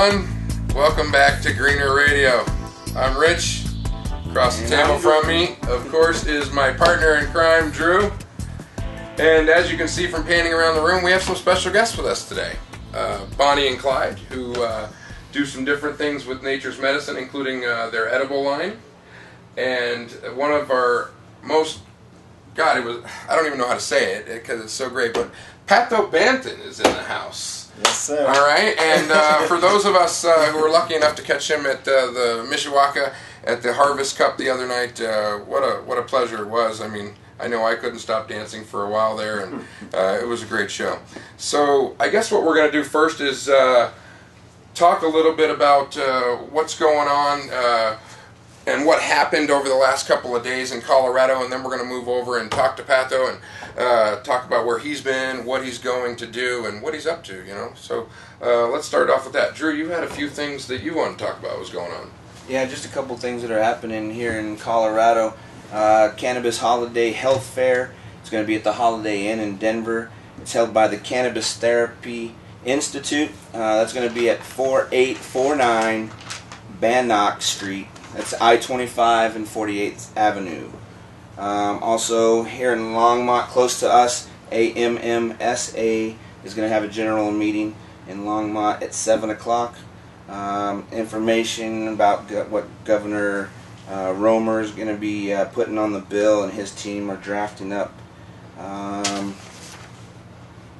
everyone. Welcome back to GreeneRadio. I'm Rich. Across the table from me, of course, is my partner in crime, Drew. And as you can see from panning around the room, we have some special guests with us today. Bonnee and Clyde, who do some different things with nature's medicine, including their edible line. And one of our most, I don't even know how to say it because it's so great, but Pato Banton is in the house. Yes, sir. All right, and for those of us who were lucky enough to catch him at the Mishawaka at the Harvest Cup the other night, what a pleasure it was. I mean, I know I couldn't stop dancing for a while there, and it was a great show. So I guess what we're going to do first is talk a little bit about what's going on and what happened over the last couple of days in Colorado, and then we're going to move over and talk to Pato and talk about where he's been, what he's going to do, and what he's up to, you know. So let's start off with that. Drew, you had a few things that you want to talk about what's going on. Yeah, just a couple things that are happening here in Colorado. Cannabis Holiday Health Fair. It's going to be at the Holiday Inn in Denver. It's held by the Cannabis Therapy Institute. That's going to be at 4849 Bannock Street. That's I-25 and 48th Avenue. Also, here in Longmont, close to us, AMMSA is going to have a general meeting in Longmont at 7 o'clock. Information about what Governor Romer is going to be putting on the bill and his team are drafting up.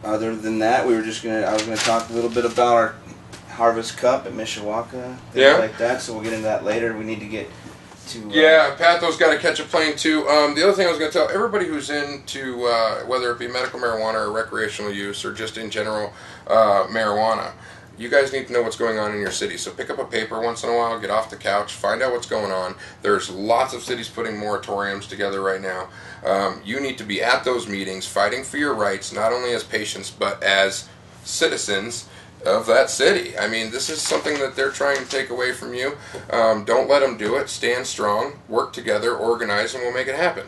Other than that, I was going to talk a little bit about our Harvest Cup at Mishawaka, things like that. So we'll get into that later. We need to get to. Yeah, Pato's got to catch a plane too. The other thing I was going to tell everybody who's into whether it be medical marijuana or recreational use or just in general marijuana, you guys need to know what's going on in your city. So pick up a paper once in a while, get off the couch, find out what's going on. There's lots of cities putting moratoriums together right now. You need to be at those meetings fighting for your rights, not only as patients, but as citizens of that city. I mean, this is something that they're trying to take away from you. Don't let them do it. Stand strong, work together, organize, and we'll make it happen.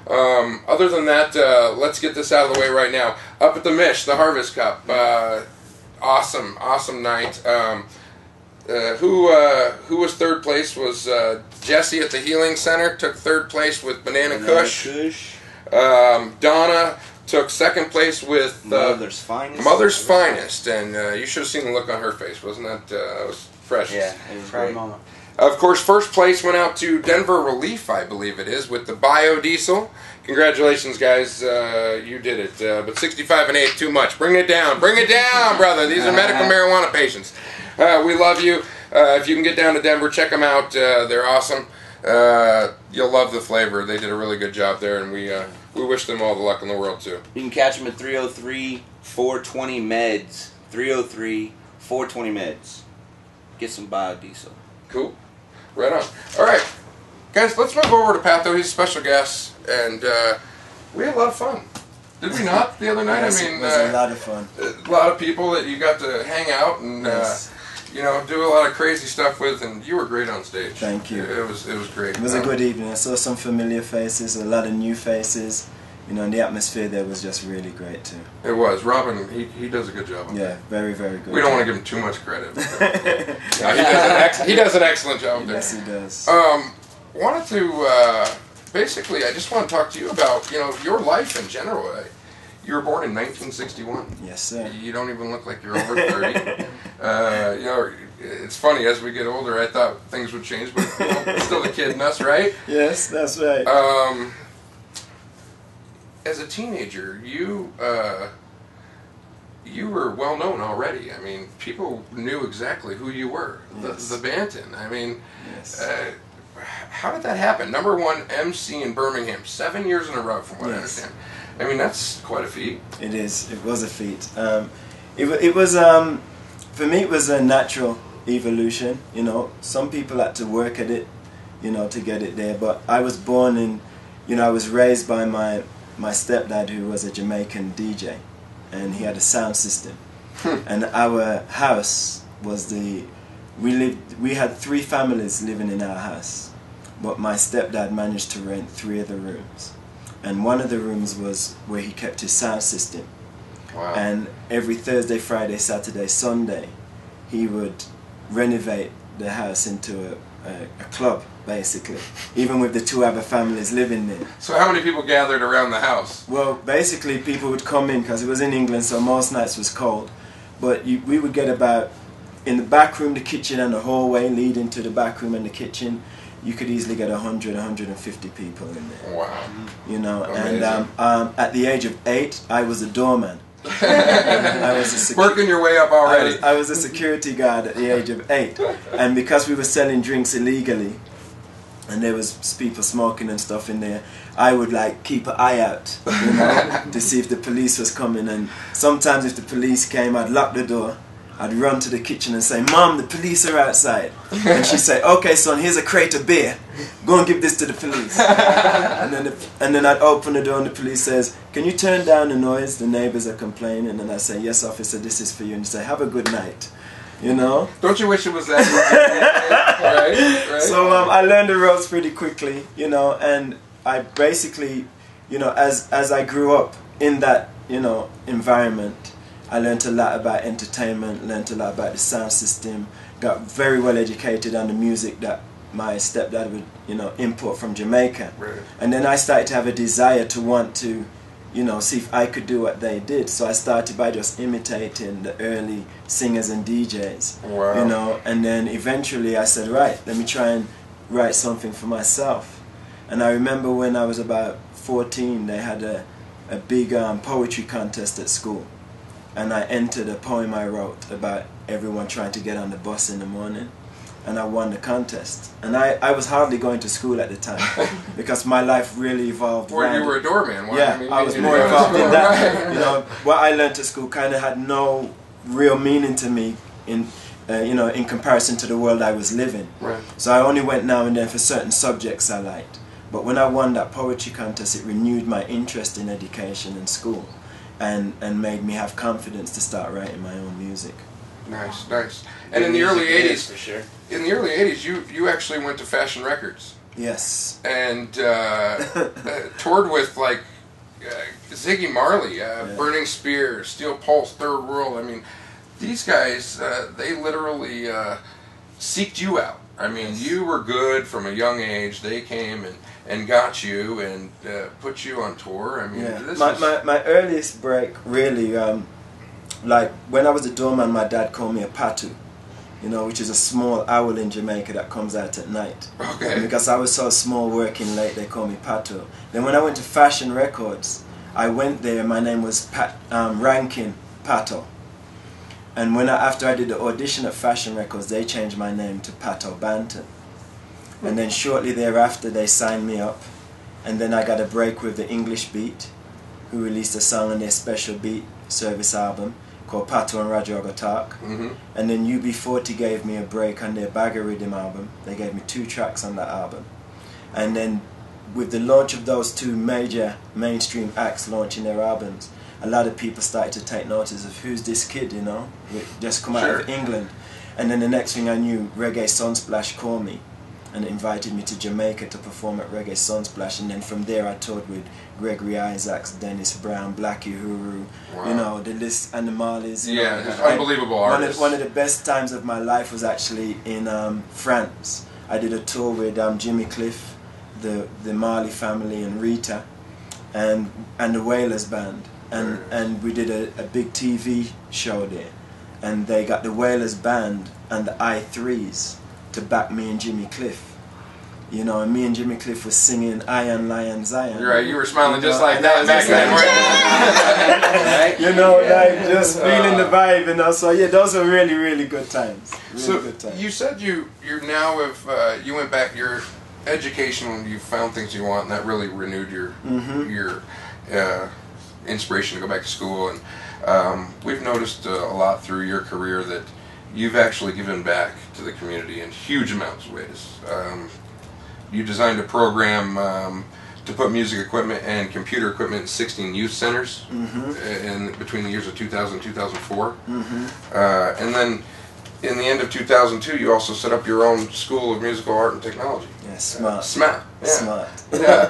Other than that, let's get this out of the way right now. Up at the Mish, the Harvest Cup. Awesome night. Who was third place was Jesse at the Healing Center, took third place with Banana Kush. Donna took second place with Mother's Finest. And you should have seen the look on her face. Wasn't that was fresh? Yeah, it was a great moment. Of course, first place went out to Denver Relief, I believe it is, with the biodiesel. Congratulations, guys. You did it. But 65 and 8, too much. Bring it down, brother. These are medical marijuana patients. We love you. If you can get down to Denver, check them out. They're awesome. You'll love the flavor. They did a really good job there, and we wish them all the luck in the world, too. You can catch them at 303-420 meds. 303-420 meds. Get some biodiesel. Cool. Right on. All right. Guys, let's move over to Pato. He's a special guest, and we had a lot of fun. Did we not the other night? Yes, I mean, it was a lot of fun. A lot of people that you got to hang out and do a lot of crazy stuff with, and you were great on stage. Thank you. It was great. It was a good evening. I saw some familiar faces, a lot of new faces. You know, and the atmosphere there was just really great too. It was. Robin, he does a good job. Yeah, very, very good. We don't want to give him too much credit. He does an excellent job there. Yes, he does. Wanted to basically, I just want to talk to you about your life in general. You were born in 1961. Yes, sir. You don't even look like you're over 30. It's funny, as we get older, I thought things would change, but still the kid in us, right? Yes, that's right. As a teenager, you were well known already. I mean, people knew exactly who you were. Yes. The Banton. I mean, yes. How did that happen? Number one MC in Birmingham, 7 years in a row, from what I understand. I mean, that's quite a feat. It is. It was a feat. It was for me. It was a natural evolution. You know, some people had to work at it, to get it there. But I was born in, I was raised by my stepdad, who was a Jamaican DJ, and he had a sound system. And our house was we had 3 families living in our house, but my stepdad managed to rent 3 of the rooms. And one of the rooms was where he kept his sound system. Wow. And every Thursday, Friday, Saturday, Sunday, he would renovate the house into a club, basically, even with the 2 other families living there. So how many people gathered around the house? Well, basically people would come in, because it was in England, so most nights was cold, but we would get about, in the back room, the kitchen and the hallway leading to the back room and the kitchen, you could easily get 100, 150 people in there. Wow. You know, amazing. And at the age of 8, I was a doorman. I was working your way up already. I was a security guard at the age of 8, and because we were selling drinks illegally, and there was people smoking and stuff in there, I would like keep an eye out, you know, to see if the police was coming. And sometimes if the police came, I'd lock the door. I'd run to the kitchen and say, "Mom, the police are outside." And she'd say, "Okay, son, here's a crate of beer. Go and give this to the police." and then I'd open the door and the police says, "Can you turn down the noise? The neighbors are complaining." And I say, "Yes, officer, this is for you." And you say, "Have a good night." You know? Don't you wish it was that? Right? So I learned the ropes pretty quickly, you know, and I basically, you know, as I grew up in that, you know, environment, I learned a lot about entertainment, learned a lot about the sound system, got very well educated on the music that my stepdad would, you know, import from Jamaica. Right. And then I started to have a desire to want to, you know, see if I could do what they did. So I started by just imitating the early singers and DJs. Wow. You know, and then eventually I said, right, let me try and write something for myself. And I remember when I was about 14, they had a big poetry contest at school. And I entered a poem I wrote about everyone trying to get on the bus in the morning. And I won the contest. And I was hardly going to school at the time because my life really evolved. Or you were a doorman. Yeah, I was more involved in that. You know, what I learned at school kind of had no real meaning to me in, you know, in comparison to the world I was living. Right. So I only went now and then for certain subjects I liked. But when I won that poetry contest, it renewed my interest in education and school, and made me have confidence to start writing my own music. Nice, nice. And in the early '80s, for sure. In the early '80s, you actually went to Fashion Records. Yes. And toured with like Ziggy Marley, Burning Spear, Steel Pulse, Third World. I mean, these guys, they literally seeked you out. I mean, you were good from a young age. They came and got you and put you on tour. I mean, yeah. My earliest break, really, like when I was a doorman, my dad called me a Pato, you know, which is a small owl in Jamaica that comes out at night. Okay. And because I was so small working late, they called me Pato. Then when I went to Fashion Records, I went there, my name was Rankin Pato. And after I did the audition at Fashion Records, they changed my name to Pato Banton. And then shortly thereafter, they signed me up. And then I got a break with the English Beat, who released a song on their special beat service album called Pato and Rajoga Talk. Mm-hmm. And then UB40 gave me a break on their Bagger Rhythm album. They gave me 2 tracks on that album. And then with the launch of those 2 major mainstream acts launching their albums, a lot of people started to take notice of who's this kid, you know, just come out of England. And then the next thing I knew, Reggae Sunsplash called me and invited me to Jamaica to perform at Reggae Sunsplash. And then from there I toured with Gregory Isaacs, Dennis Brown, Blackie Uhuru, you know, the list, and the Marleys. Yeah, just unbelievable artists. One of the best times of my life was actually in France. I did a tour with Jimmy Cliff, the Marley family, and Rita, and the Wailers Band. And we did a big TV show there, and they got the Wailers Band and the I3s to back me and Jimmy Cliff. You know, and me and Jimmy Cliff was singing Iron Lion Zion. You're right, you were smiling just like that back then. You know, like just feeling the vibe, you know. So yeah, those were really, really good times. Really good times. You said you're now you went back your education when you found things you want, and that really renewed your inspiration to go back to school. And we've noticed a lot through your career that you've actually given back to the community in huge amounts of ways. You designed a program to put music equipment and computer equipment in 16 youth centers in between the years of 2000 and 2004. And then in the end of 2002, you also set up your own School of Musical Art and Technology. Yeah, smart. SMAT. Yeah. Smart. Yeah.